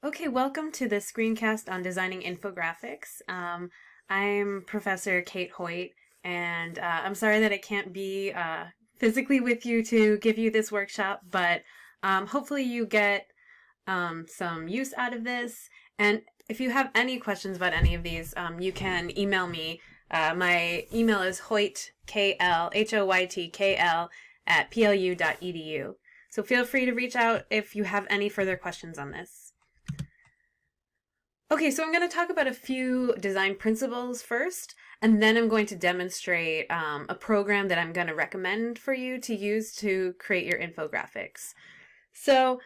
Okay, welcome to the screencast on designing infographics. I'm Professor Kate Hoyt, and I'm sorry that I can't be physically with you to give you this workshop, but hopefully you get some use out of this. And if you have any questions about any of these, you can email me. My email is hoytkl, at plu.edu. So feel free to reach out if you have any further questions on this. Okay, so I'm going to talk about a few design principles first, and then I'm going to demonstrate a program that I'm going to recommend for you to use to create your infographics. So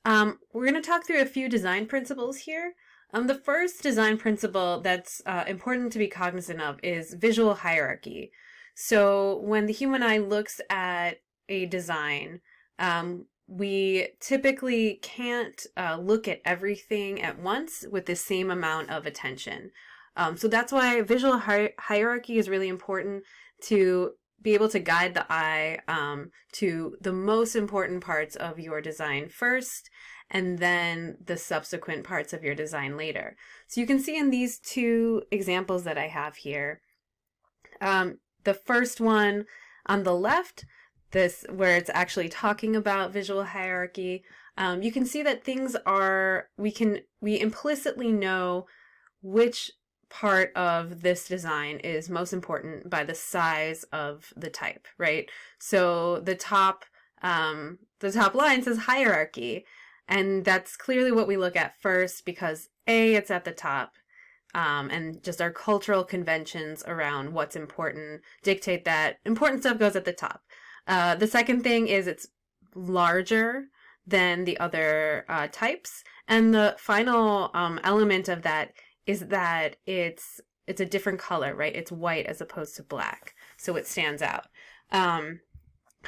we're going to talk through a few design principles here. The first design principle that's important to be cognizant of is visual hierarchy. So when the human eye looks at a design, we typically can't look at everything at once with the same amount of attention. So that's why visual hierarchy is really important to be able to guide the eye to the most important parts of your design first, and then the subsequent parts of your design later. So you can see in these two examples that I have here, the first one on the left, this where it's actually talking about visual hierarchy, you can see that things are, we implicitly know which part of this design is most important by the size of the type, right? So the top line says hierarchy, and that's clearly what we look at first because A, it's at the top, and just our cultural conventions around what's important dictate that important stuff goes at the top. The second thing is it's larger than the other types, and the final element of that is that it's a different color, right? It's white as opposed to black, so it stands out.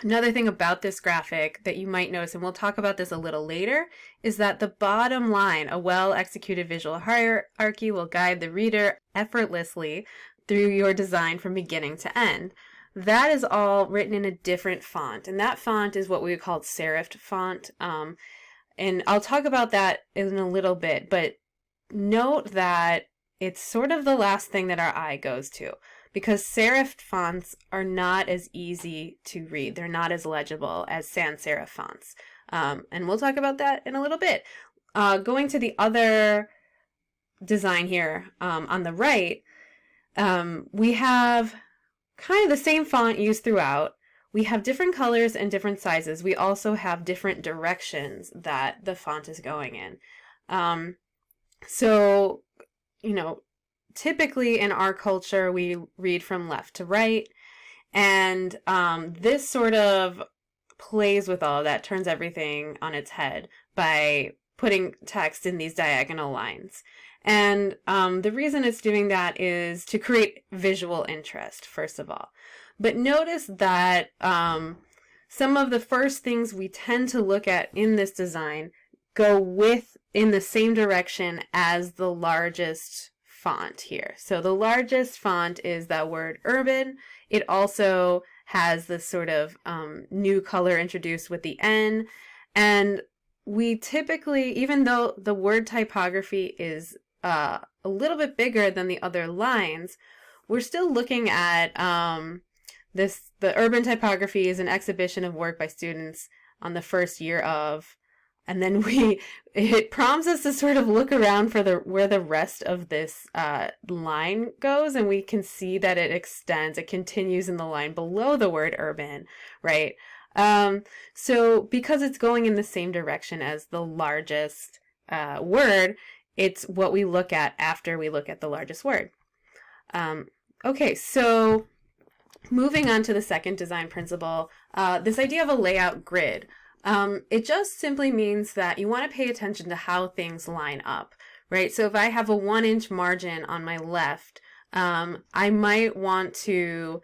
Another thing about this graphic that you might notice, and we'll talk about this a little later, is that the bottom line, a well-executed visual hierarchy will guide the reader effortlessly through your design from beginning to end. That is all written in a different font, and that font is what we call serif font, and I'll talk about that in a little bit, but note that it's sort of the last thing that our eye goes to, because serif fonts are not as easy to read. They're not as legible as sans serif fonts, and we'll talk about that in a little bit. Going to the other design here on the right, we have kind of the same font used throughout. We have different colors and different sizes. We also have different directions that the font is going in. So, you know, typically in our culture, we read from left to right. And this sort of plays with all of that, turns everything on its head by putting text in these diagonal lines. And the reason it's doing that is to create visual interest, first of all. But notice that some of the first things we tend to look at in this design go in the same direction as the largest font here. So the largest font is that word urban. It also has this sort of new color introduced with the N. And we typically, even though the word typography is a little bit bigger than the other lines, we're still looking at the urban typography is an exhibition of work by students on the first year of, and then it prompts us to sort of look around for where the rest of this line goes, and we can see that it extends, it continues in the line below the word urban, right? So because it's going in the same direction as the largest word, it's what we look at after we look at the largest word. Okay, so moving on to the second design principle, this idea of a layout grid. It just simply means that you want to pay attention to how things line up, right? So if I have a 1-inch margin on my left, I might want to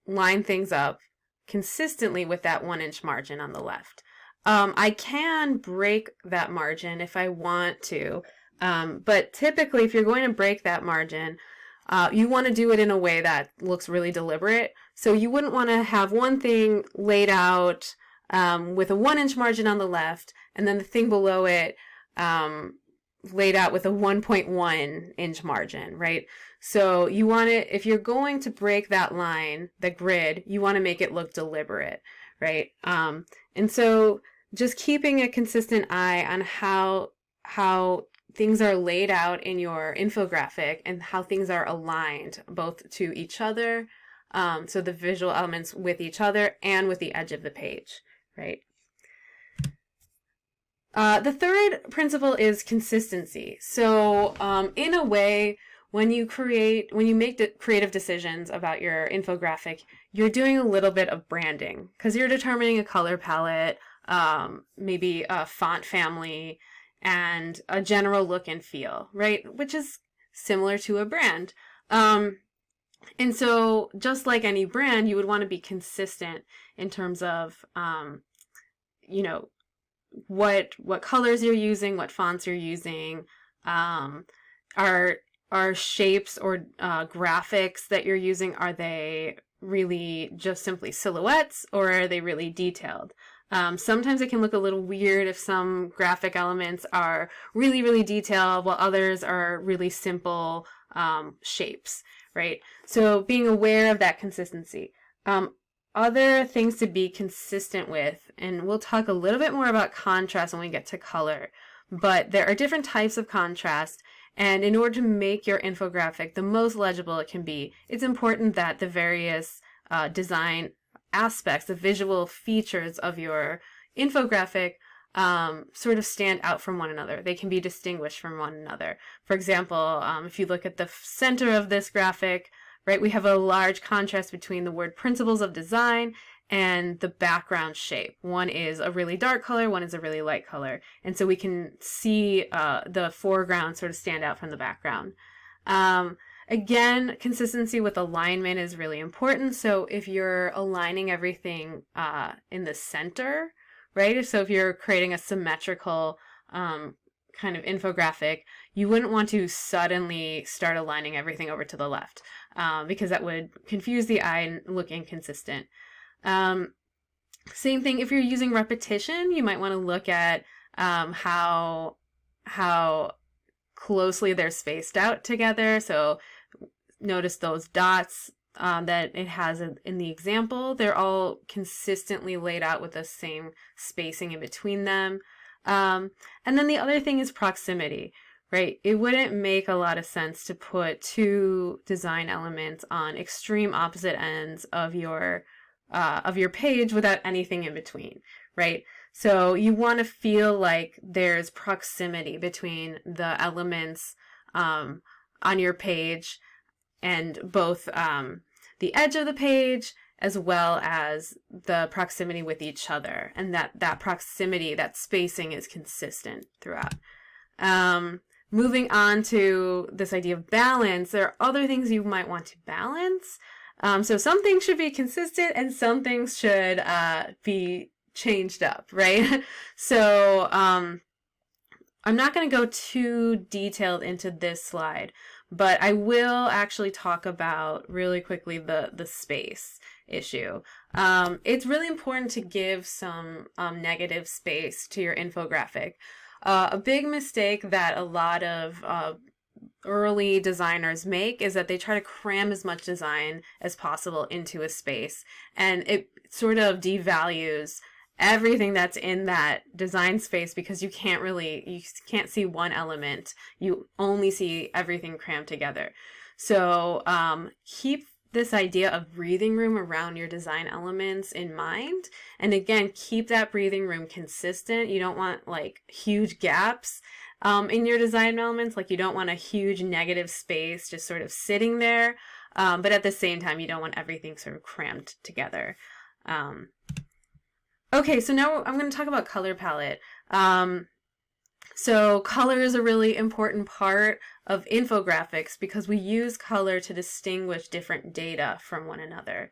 line things up consistently with that 1-inch margin on the left. I can break that margin if I want to, but typically if you're going to break that margin, you want to do it in a way that looks really deliberate. So you wouldn't want to have one thing laid out with a 1-inch margin on the left, and then the thing below it laid out with a 1.1 inch margin, right? So you want it, if you're going to break that line, the grid, you want to make it look deliberate, right? And so just keeping a consistent eye on how things are laid out in your infographic and how things are aligned both to each other, so the visual elements with each other and with the edge of the page, right? The third principle is consistency. So in a way, when you make creative decisions about your infographic, you're doing a little bit of branding because you're determining a color palette, maybe a font family, and a general look and feel, right? Which is similar to a brand. And so just like any brand, you would want to be consistent in terms of, you know, what colors you're using, what fonts you're using, are shapes or graphics that you're using, are they really just simply silhouettes or are they really detailed? Sometimes it can look a little weird if some graphic elements are really, really detailed while others are really simple shapes, right? So being aware of that consistency. Other things to be consistent with, and we'll talk a little bit more about contrast when we get to color, but there are different types of contrast, and in order to make your infographic the most legible it can be, it's important that the various design aspects, the visual features of your infographic sort of stand out from one another. They can be distinguished from one another. For example, if you look at the center of this graphic, right, we have a large contrast between the word principles of design and the background shape. One is a really dark color, one is a really light color. And so we can see the foreground sort of stand out from the background. Again, consistency with alignment is really important. So if you're aligning everything in the center, right? So if you're creating a symmetrical kind of infographic, you wouldn't want to suddenly start aligning everything over to the left because that would confuse the eye and look inconsistent. Same thing, if you're using repetition, you might want to look at how closely they're spaced out together. So notice those dots that it has in the example. They're all consistently laid out with the same spacing in between them. And then the other thing is proximity, right? It wouldn't make a lot of sense to put two design elements on extreme opposite ends of your page without anything in between, right? So you want to feel like there's proximity between the elements on your page and both the edge of the page as well as the proximity with each other, and that proximity, that spacing is consistent throughout. Moving on to this idea of balance, there are other things you might want to balance. So some things should be consistent and some things should be changed up, right? So I'm not going to go too detailed into this slide, but I will actually talk about really quickly the space issue. It's really important to give some negative space to your infographic. A big mistake that a lot of early designers make is that they try to cram as much design as possible into a space, and it sort of devalues everything that's in that design space because you can't see one element. You only see everything crammed together. So keep this idea of breathing room around your design elements in mind. And again, keep that breathing room consistent. You don't want like huge gaps in your design elements. Like you don't want a huge negative space just sort of sitting there. But at the same time, you don't want everything sort of crammed together. Okay, so now I'm going to talk about color palette. So color is a really important part of infographics because we use color to distinguish different data from one another.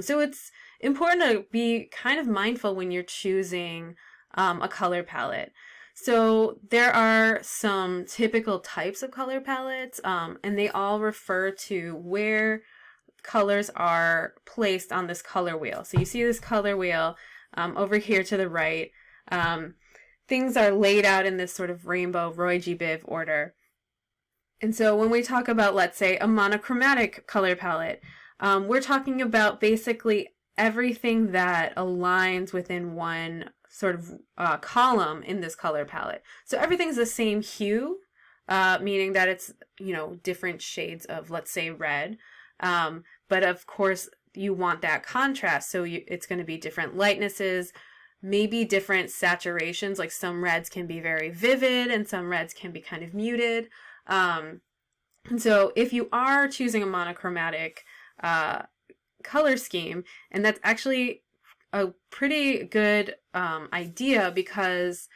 So it's important to be kind of mindful when you're choosing a color palette. So there are some typical types of color palettes, and they all refer to where colors are placed on this color wheel. So you see this color wheel over here to the right. things are laid out in this sort of rainbow Roy G. Biv order. And so when we talk about, let's say, a monochromatic color palette, we're talking about basically everything that aligns within one sort of column in this color palette. So everything's the same hue, meaning that it's, different shades of, let's say, red. But of course, you want that contrast. So it's going to be different lightnesses, maybe different saturations, like some reds can be very vivid and some reds can be kind of muted. And so if you are choosing a monochromatic color scheme, and that's actually a pretty good idea, because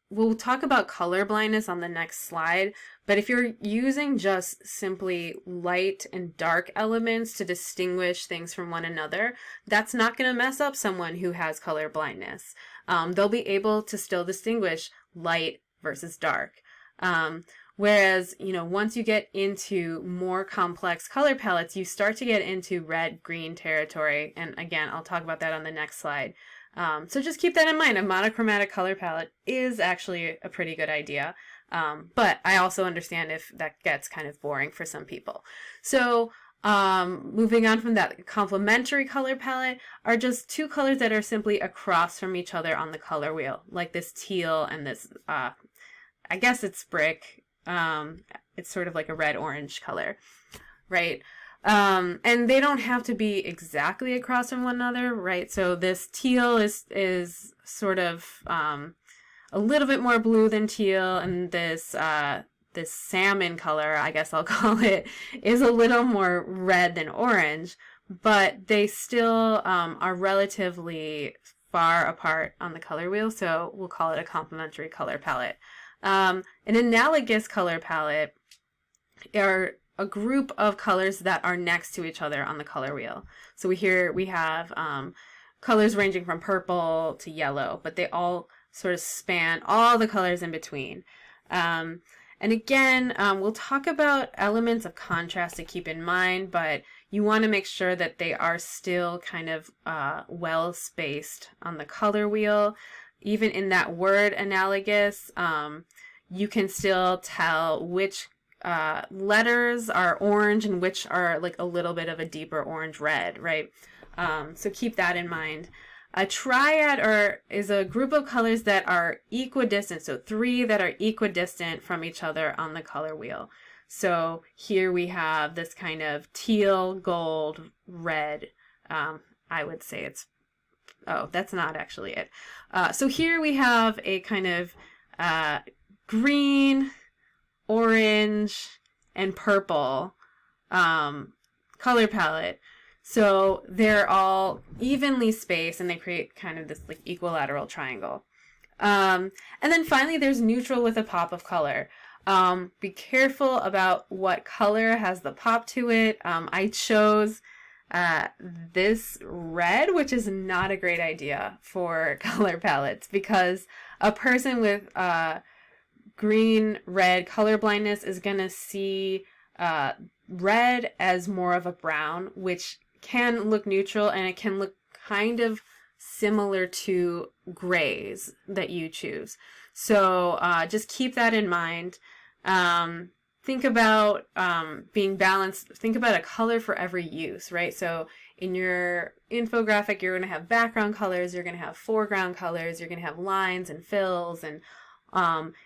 we'll talk about color blindness on the next slide, but if you're using just simply light and dark elements to distinguish things from one another, that's not going to mess up someone who has color blindness. They'll be able to still distinguish light versus dark. Whereas, once you get into more complex color palettes, you start to get into red-green territory. And again, I'll talk about that on the next slide. So just keep that in mind. A monochromatic color palette is actually a pretty good idea. But I also understand if that gets kind of boring for some people. So moving on from that, complementary color palette are just two colors that are simply across from each other on the color wheel, like this teal and this, I guess it's brick. It's sort of like a red-orange color, right? And they don't have to be exactly across from one another, right? So this teal is sort of a little bit more blue than teal, and this salmon color, I guess I'll call it, is a little more red than orange, but they still are relatively far apart on the color wheel, so we'll call it a complementary color palette. An analogous color palette are a group of colors that are next to each other on the color wheel. So we have colors ranging from purple to yellow, but they all sort of span all the colors in between. And again, we'll talk about elements of contrast to keep in mind, but you want to make sure that they are still kind of well spaced on the color wheel. Even in that word analogous, you can still tell which letters are orange and which are like a little bit of a deeper orange red, right? So keep that in mind. A triad is a group of colors that are equidistant, so three that are equidistant from each other on the color wheel. So here we have this kind of teal, gold, red. I would say that's not actually it. So here we have a kind of green, orange, and purple color palette. So they're all evenly spaced and they create kind of this like equilateral triangle. And then finally there's neutral with a pop of color. Be careful about what color has the pop to it. I chose this red, which is not a great idea for color palettes, because a person with green-red color blindness is going to see red as more of a brown, which can look neutral, and it can look kind of similar to grays that you choose. So just keep that in mind. Think about being balanced. Think about a color for every use, right? So in your infographic, you're going to have background colors, you're going to have foreground colors, you're going to have lines and fills, and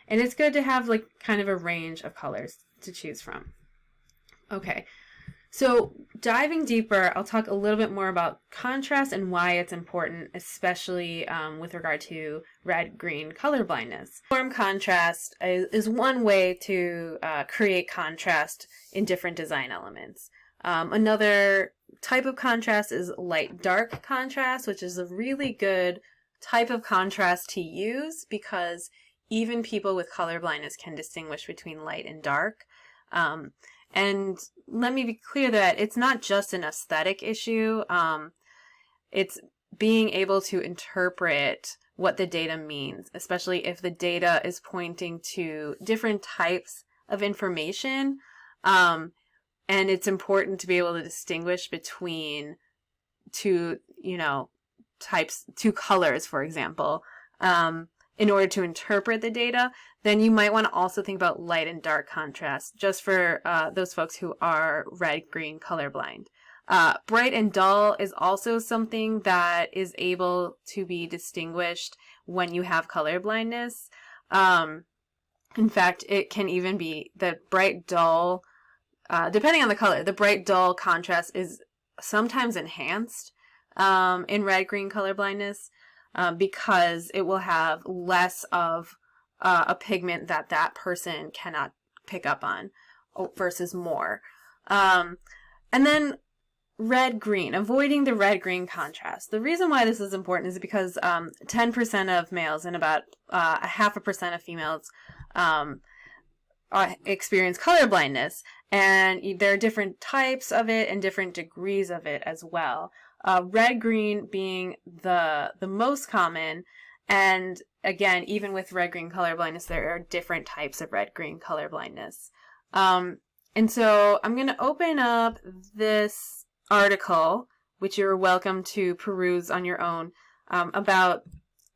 it's good to have like kind of a range of colors to choose from. Okay, so diving deeper, I'll talk a little bit more about contrast and why it's important, especially with regard to red-green color blindness. Form contrast is one way to create contrast in different design elements. Another type of contrast is light-dark contrast, which is a really good type of contrast to use because even people with color blindness can distinguish between light and dark. And let me be clear that it's not just an aesthetic issue. It's being able to interpret what the data means, especially if the data is pointing to different types of information. And it's important to be able to distinguish between two colors, for example. in order to interpret the data, then you might want to also think about light and dark contrast, just for those folks who are red-green colorblind. Bright and dull is also something that is able to be distinguished when you have color blindness. In fact, it can even be the bright dull, depending on the color, the bright dull contrast is sometimes enhanced in red-green color blindness because it will have less of a pigment that that person cannot pick up on versus more. And then red-green, avoiding the red-green contrast. The reason why this is important is because 10% of males and about 0.5% of females experience color blindness, and there are different types of it and different degrees of it as well. Red-green being the most common, and again, even with red-green color blindness, there are different types of red-green color blindness. And so I'm going to open up this article, which you're welcome to peruse on your own, about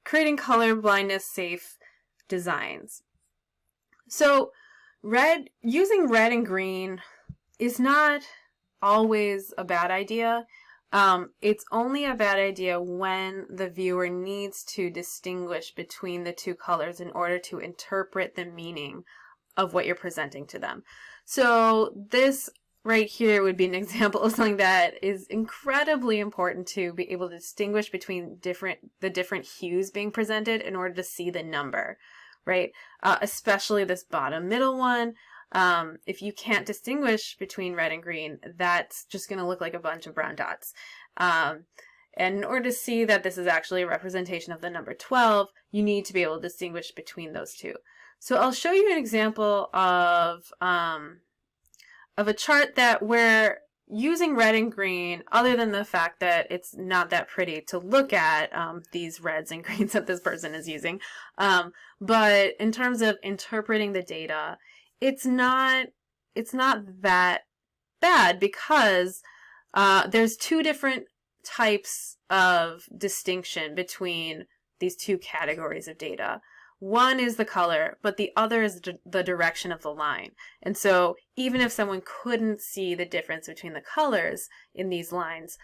creating color blindness safe designs. So using red and green is not always a bad idea. It's only a bad idea when the viewer needs to distinguish between the two colors in order to interpret the meaning of what you're presenting to them. So this right here would be an example of something that is incredibly important to be able to distinguish between the different hues being presented in order to see the number, right? Especially this bottom middle one. If you can't distinguish between red and green, that's just going to look like a bunch of brown dots. And in order to see that this is actually a representation of the number 12, you need to be able to distinguish between those two. So I'll show you an example of a chart where using red and green, other than the fact that it's not that pretty to look at, these reds and greens that this person is using, but in terms of interpreting the data, it's not that bad because there's two different types of distinction between these two categories of data. One is the color, but the other is the direction of the line. And so even if someone couldn't see the difference between the colors in these lines,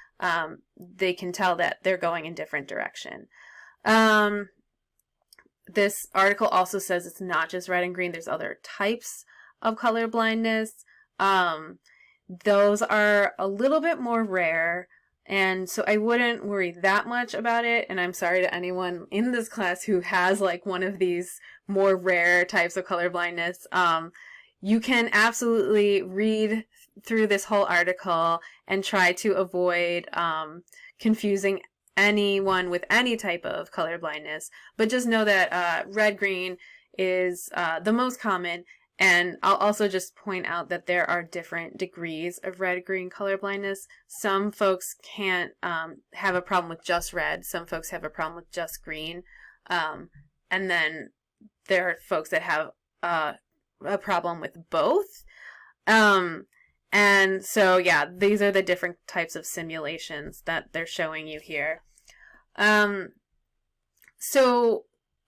they can tell that they're going in different direction. This article also says it's not just red and green. There's other types of color blindness. Those are a little bit more rare. And so I wouldn't worry that much about it. And I'm sorry to anyone in this class who has like one of these more rare types of color blindness. You can absolutely read through this whole article and try to avoid confusing anyone with any type of color blindness. But just know that red-green is the most common. And I'll also just point out that there are different degrees of red-green color blindness. Some folks can't have a problem with just red. Some folks have a problem with just green. And then there are folks that have a problem with both. And so, yeah, these are the different types of simulations that they're showing you here. So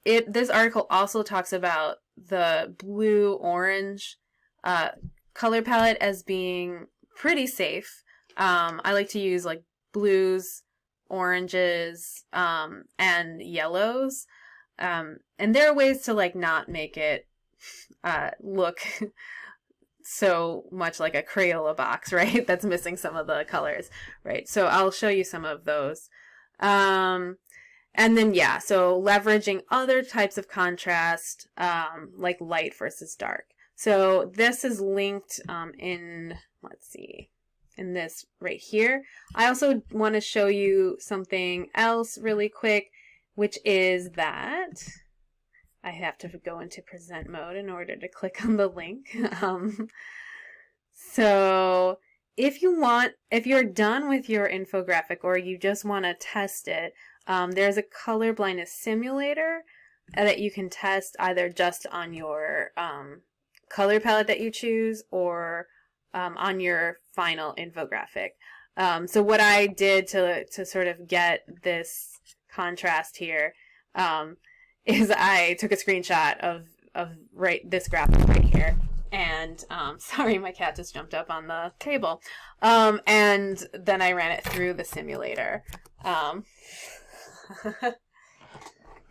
this article also talks about the blue-orange color palette as being pretty safe. I like to use like blues, oranges, and yellows. And there are ways to like not make it look so much like a Crayola box, right? That's missing some of the colors, right? So I'll show you some of those. And then, yeah, so leveraging other types of contrast, like light versus dark. So this is linked in this right here. I also want to show you something else really quick, which is that I have to go into present mode in order to click on the link. So if you're done with your infographic or you just want to test it, there's a color blindness simulator that you can test either just on your color palette that you choose or on your final infographic. So what I did to sort of get this contrast here is I took a screenshot of right this graphic right here. And sorry, my cat just jumped up on the table. And then I ran it through the simulator.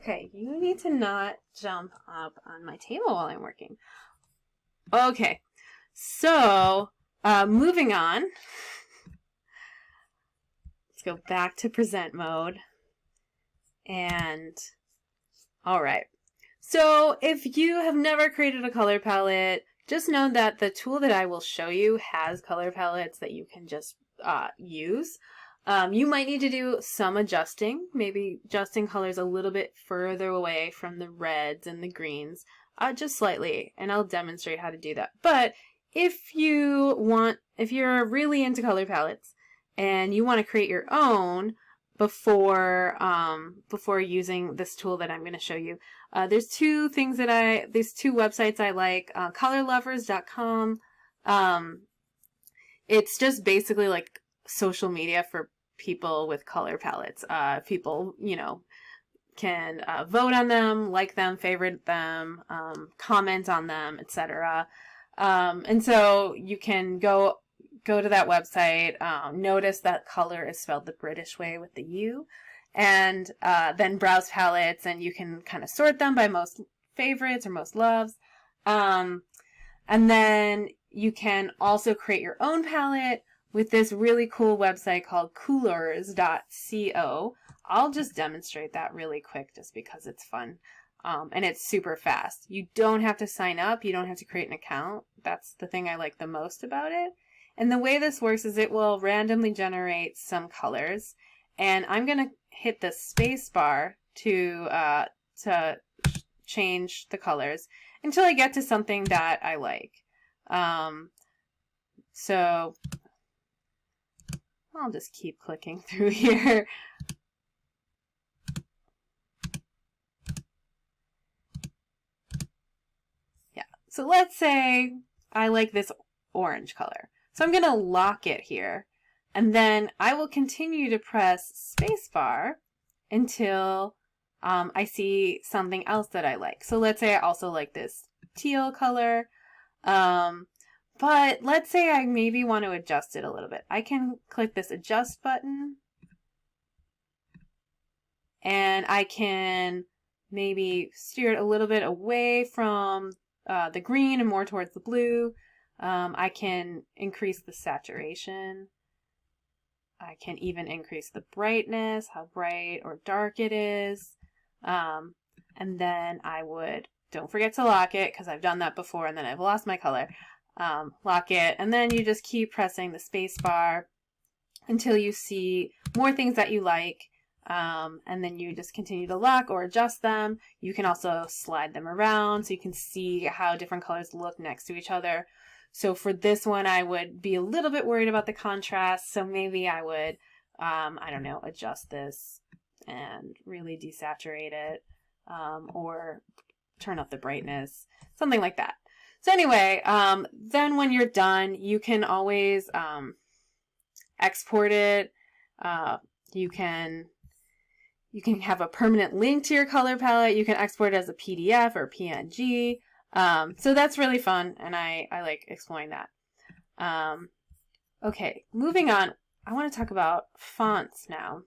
Okay, you need to not jump up on my table while I'm working. Okay, so moving on. Let's go back to present mode. And all right. So if you have never created a color palette, just know that the tool that I will show you has color palettes that you can just use. You might need to do some adjusting, maybe adjusting colors a little bit further away from the reds and the greens, just slightly, and I'll demonstrate how to do that. But if you're really into color palettes and you want to create your own before using this tool that I'm going to show you, there's two websites I like, colorlovers.com. It's just basically like social media for people with color palettes. People, can vote on them, like them, favorite them, comment on them, etc. And so you can go to that website, notice that color is spelled the British way with the U, and then browse palettes, and you can kind of sort them by most favorites or most loves. And then you can also create your own palette with this really cool website called coolors.co. I'll just demonstrate that really quick just because it's fun. And it's super fast. You don't have to sign up. You don't have to create an account. That's the thing I like the most about it. And the way this works is it will randomly generate some colors. And I'm going to hit the space bar to change the colors until I get to something that I like. So I'll just keep clicking through here. Yeah, so let's say I like this orange color. So I'm going to lock it here, and then I will continue to press spacebar until I see something else that I like. So let's say I also like this teal color, but let's say I maybe want to adjust it a little bit. I can click this adjust button, and I can maybe steer it a little bit away from the green and more towards the blue. I can increase the saturation. I can even increase the brightness, how bright or dark it is. And then I would, don't forget to lock it because I've done that before and then I've lost my color. Lock it, and then you just keep pressing the space bar until you see more things that you like. And then you just continue to lock or adjust them. You can also slide them around so you can see how different colors look next to each other. So for this one, I would be a little bit worried about the contrast. So maybe I would, I don't know, adjust this and really desaturate it, or turn up the brightness, something like that. So anyway, then when you're done, you can always export it. You can have a permanent link to your color palette. You can export it as a PDF or PNG. So that's really fun, and I like exploring that. Okay, moving on, I want to talk about fonts now.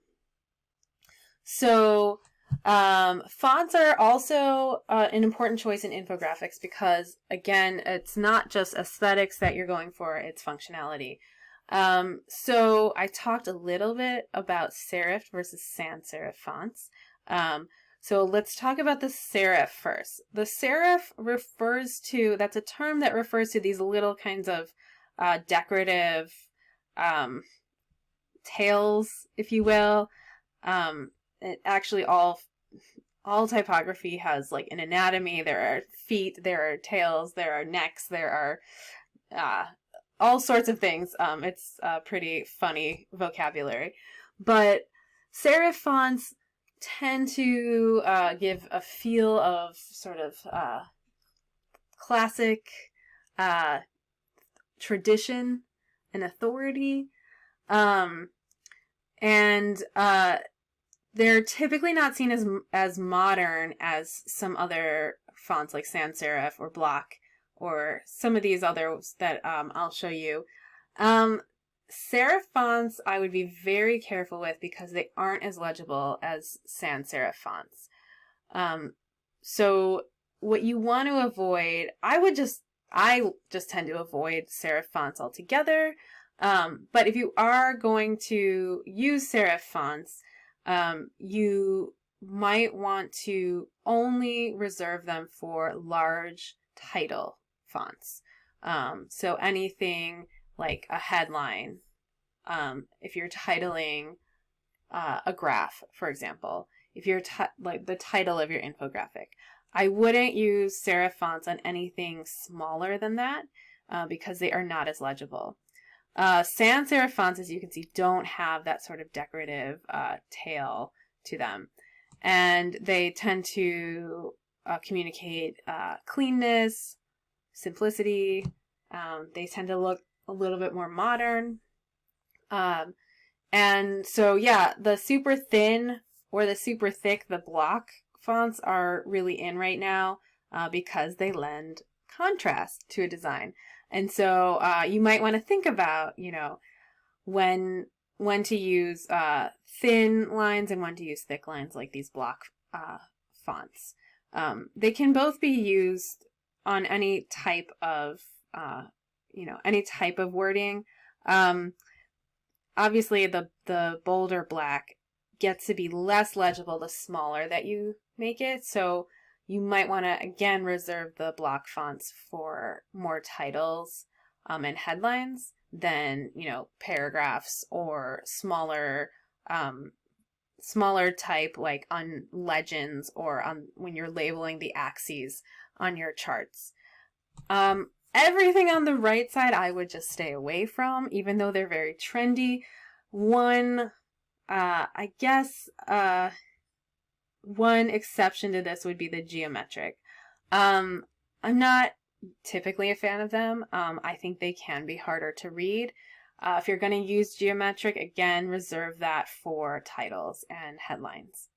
So fonts are also an important choice in infographics because, again, it's not just aesthetics that you're going for, it's functionality. So I talked a little bit about serif versus sans serif fonts. So let's talk about the serif first. The serif refers to, that's a term that refers to these little kinds of decorative tails, if you will. It actually all typography has like an anatomy. There are feet, there are tails, there are necks, there are all sorts of things. It's pretty funny vocabulary. But serif fonts tend to give a feel of sort of classic tradition and authority. And they're typically not seen as modern as some other fonts like sans serif or block or some of these others that I'll show you. Serif fonts I would be very careful with because they aren't as legible as sans serif fonts. So what you want to avoid, I just tend to avoid serif fonts altogether. But if you are going to use serif fonts, you might want to only reserve them for large title fonts. So anything like a headline, if you're titling a graph, for example, if you're like the title of your infographic, I wouldn't use serif fonts on anything smaller than that because they are not as legible. Sans serif fonts, as you can see, don't have that sort of decorative tail to them. And they tend to communicate cleanness, simplicity. They tend to look a little bit more modern. And so, yeah, the super thin or the super thick, the block fonts are really in right now because they lend contrast to a design. And so you might want to think about, when to use thin lines and when to use thick lines like these block fonts. They can both be used on any type of, any type of wording. Obviously, the bolder black gets to be less legible the smaller that you make it. So you might want to, again, reserve the block fonts for more titles and headlines than, paragraphs or smaller type like on legends or on when you're labeling the axes on your charts. Everything on the right side I would just stay away from, even though they're very trendy. One exception to this would be the geometric. I'm not typically a fan of them. I think they can be harder to read. If you're going to use geometric, again, reserve that for titles and headlines.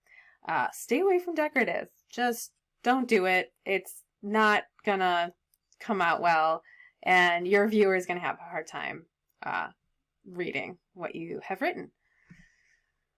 Stay away from decorative. Just don't do it. It's not going to come out well, and your viewer is going to have a hard time reading what you have written.